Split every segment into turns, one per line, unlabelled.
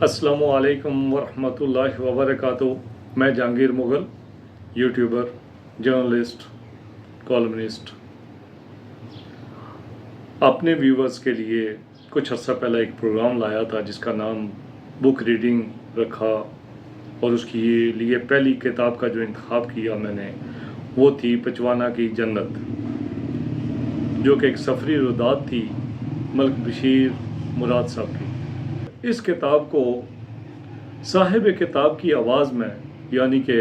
अस्सलामु अलैकुम वरहमतुल्लाहि वबरकातुहू। मैं Jahangir Mughal, YouTuber, journalist, columnist, अपने व्यूवर्स के लिए कुछ अर्सा पहले एक प्रोग्राम लाया था जिसका नाम बुक रीडिंग रखा, और उसके लिए पहली किताब का जो इंतखाब किया मैंने वो थी पचवाना की जन्नत, जो कि एक सफरी रुदात थी मलिक बशीर मुराद साहब की। इस किताब को साहिब किताब की आवाज़ में, यानी कि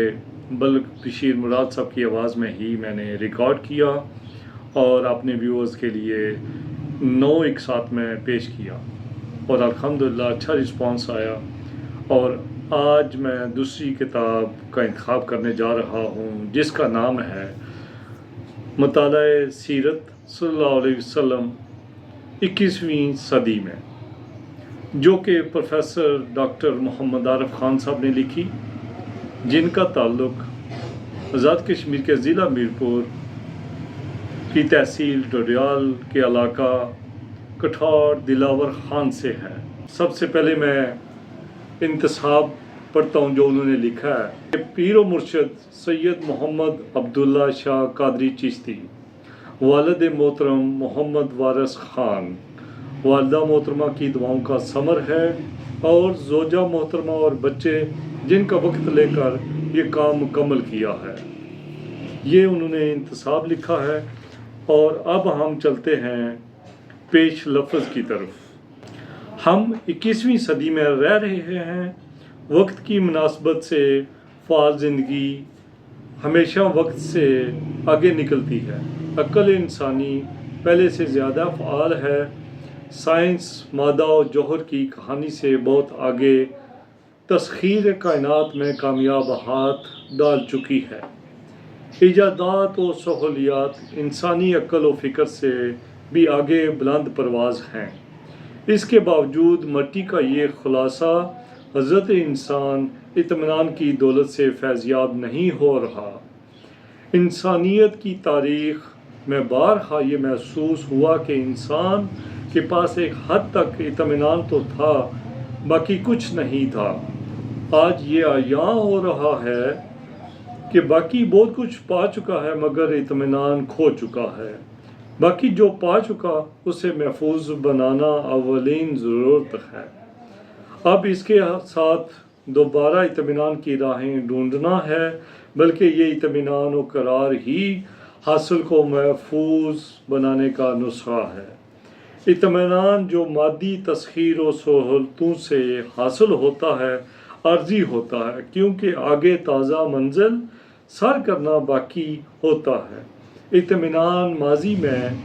मलिक बशीर मुराद साहब की आवाज़ में ही मैंने रिकॉर्ड किया और अपने व्यूअर्स के लिए 9 एक साथ में पेश किया, और अल्हम्दुलिल्लाह अच्छा रिस्पांस आया। और आज मैं दूसरी किताब का इंतखाब करने जा रहा हूँ जिसका नाम है मुतालाए सीरत सल्लल्लाहु अलैहि वसल्लम 21वीं सदी में, जो कि प्रोफेसर डॉक्टर मोहम्मद आरिफ खान साहब ने लिखी, जिनका ताल्लुक़ आज़ाद कश्मीर के ज़िला मीरपुर की तहसील डोडियाल के इलाका कठौर दिलावर खान से है। सबसे पहले मैं इंतसाब पढ़ता हूँ जो उन्होंने लिखा है। पीर व मुर्शद सैयद मोहम्मद अब्दुल्ला शाह कादरी चिश्ती, वालिद मोहतरम मोहम्मद वारिस खान, वालिदा मोहतरमा की दुआओं का समर है, और जोजा मोहतरमा और बच्चे जिनका वक्त लेकर ये काम मुकम्मल किया है। ये उन्होंने इंतसाब लिखा है। और अब हम चलते हैं पेश लफ्ज़ की तरफ। हम 21वीं सदी में रह रहे हैं। वक्त की मुनासबत से फ़ाल ज़िंदगी हमेशा वक्त से आगे निकलती है। अक्ल इंसानी पहले से ज़्यादा फ़ाल है। साइंस मादा और जौहर की कहानी से बहुत आगे तस्खीर कायनात में कामयाब हाथ डाल चुकी है। इजादात और सहूलियात इंसानी अक्ल व फ़िक्र से भी आगे बुलंद परवाज़ हैं। इसके बावजूद मट्टी का ये खुलासा हज़रत इंसान इत्मीनान की दौलत से फैज़याब नहीं हो रहा। इंसानियत की तारीख़ में बारहा ये महसूस हुआ कि इंसान के पास एक हद तक इत्मीनान तो था, बाकी कुछ नहीं था। आज ये आयां हो रहा है कि बाकी बहुत कुछ पा चुका है मगर इत्मीनान खो चुका है। बाकी जो पा चुका उसे महफूज बनाना अवलीन ज़रूरत है। अब इसके साथ दोबारा इत्मीनान की राहें ढूंढना है, बल्कि ये इत्मीनान व करार ही हासिल को महफूज बनाने का नुस्खा है। इत्मीनान जो मादी तस्खीर व सहूलतों से हासिल होता है अर्जी होता है, क्योंकि आगे ताज़ा मंजिल सर करना बाकी होता है। इत्मीनान माजी में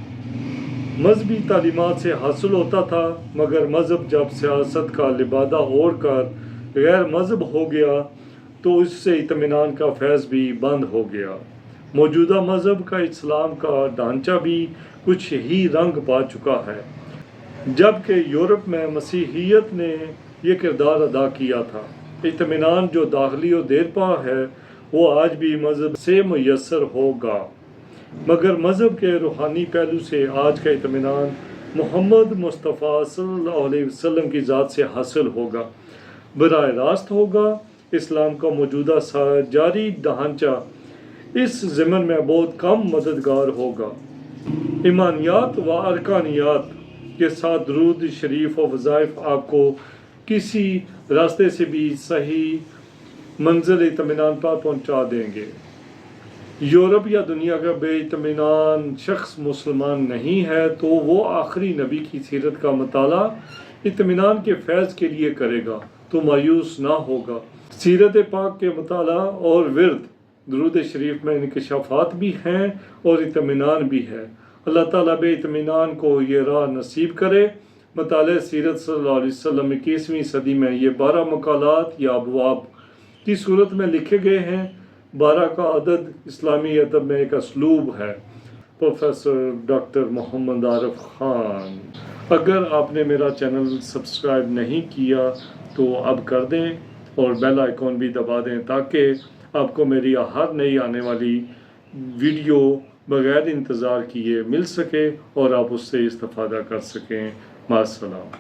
मजहबी तालीमात से हासिल होता था, मगर मज़हब जब सियासत का लिबादा ओढ़ कर गैर मज़हब हो गया तो इससे इत्मीनान का फैज़ भी बंद हो गया। मौजूदा मज़हब का इस्लाम का ढांचा भी कुछ ही रंग पा चुका है, जबकि यूरोप में मसीहियत ने यह किरदार अदा किया था। इत्मीनान जो दाखिली और देरपा है वो आज भी मज़हब से मुयस्सर होगा, मगर मज़हब के रूहानी पहलू से आज का इत्मीनान मोहम्मद मुस्तफ़ा सल्लल्लाहु अलैहि वसल्लम की ज़ात से हासिल होगा, बराह रास्त होगा। इस्लाम का मौजूदा जारी ढांचा इस ज़मन में बहुत कम मददगार होगा। ईमानियात व अरकानियात के साथ दुरूद शरीफ और वज़ाइफ आपको किसी रास्ते से भी सही मंजिल इत्मीनान पर पहुंचा देंगे। यूरोप या दुनिया का बेइत्मीनान शख्स मुसलमान नहीं है तो वो आखिरी नबी की सीरत का मताला इत्मीनान के फैज़ के लिए करेगा तो मायूस ना होगा। सीरत पाक के मताला और विर्द दुरूद शरीफ में इंकशाफात भी हैं और इत्मीनान भी है। अल्लाह ताला बेइत्मीनान को ये राह नसीब करे। मुताले सीरत सल्लल्लाहु अलैहि वसल्लम 21वीं सदी में ये 12 मकालात या अबवाब की सूरत में लिखे गए हैं। 12 का अदद इस्लामी अदब में एक असलूब है। Professor doctor Mohammad Arif Khan. अगर आपने मेरा चैनल सब्सक्राइब नहीं किया तो अब कर दें और बेल आइकॉन भी दबा दें, ताकि आपको मेरी हर नई आने वाली वीडियो बग़ैर इंतज़ार किए मिल सके और आप उससे इस्तिफ़ादा कर सकें। मास्सलाम।